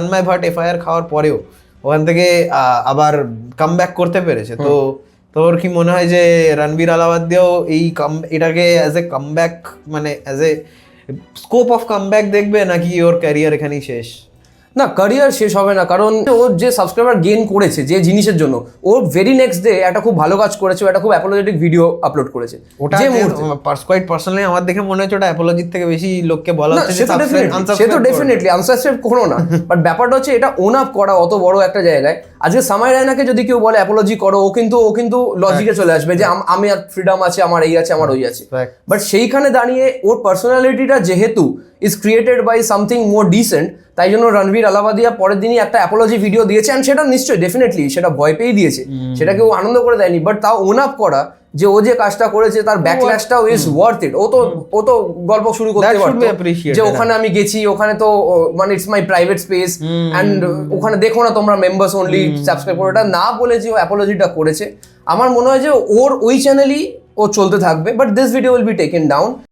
Tanmoy Bhatt FIR খাওয়ার পরেও ওখান থেকে আবার কামব্যাক করতে পেরেছে। তো তোর কি মনে হয় যে রণবীর আলাওয়াদিয়াও এটাকে অ্যাজ এ কামব্যাক, মানে as a scope of comeback দেখবে, নাকি ওর ক্যারিয়ার এখানেই শেষ? না, ক্যারিয়ার শেষ হবে না, কারণ ও যে সাবস্ক্রাইবার গেইন করেছে যে জিনিসের জন্য, ও ভেরি নেক্সট ডে একটা খুব ভালো কাজ করেছে, একটা খুব অ্যাপোলজেটিক ভিডিও আপলোড করেছে। ওটা কোয়াইট পার্সোনালি আমার দেখে মনে হচ্ছে ওটা অ্যাপোলজির থেকে বেশি লোককে বলা হচ্ছে যে সে তো ডেফিনেটলি আনসাবস্ক্রাইব করো না, বাট ব্যাপারটা হচ্ছে এটা ওন আপ করা অত বড় একটা জায়গায়। আজকে সামাই রায়নাকে যদি কেউ বলে অ্যাপোলজি করো, ও কিন্তু লজিকে চলে আসবে যে আমি আর ফ্রিডম আছে, আমার এই আছে, আমার ওই আছে। বাট সেইখানে দাঁড়িয়ে ওর পার্সোনালিটিটা যেহেতু is created by something more decent, তাই জন্য রণবীর আলাওয়াদিয়া পরের দিনই একটা অ্যাপোলজি ভিডিও দিয়েছে, অ্যান্ড সেটা নিশ্চয়ই ডেফিনেটলি সেটা ভয় পেয়েই দিয়েছে, সেটাকে ও আনন্দ করে দেয়নি, বাট তাও ওন আপ করা যে ও যে কাজটা করেছে তার ব্যাকল্যাশটাও ইজ ওয়ার্থ ইট। ও তো গল্প শুরু করতে পারতো যে ওখানে আমি গেছি, ওখানে তো মানে it's my private space and ওখানে দেখো না তোমরা মেম্বার্স অনলি সাবস্ক্রাইব করো, এটা না বলে যে ও অ্যাপোলজিটা করেছে। আমার মনে হয় যে ওর ওই চ্যানেলই ও চলতে থাকবে, but this video will be taken down.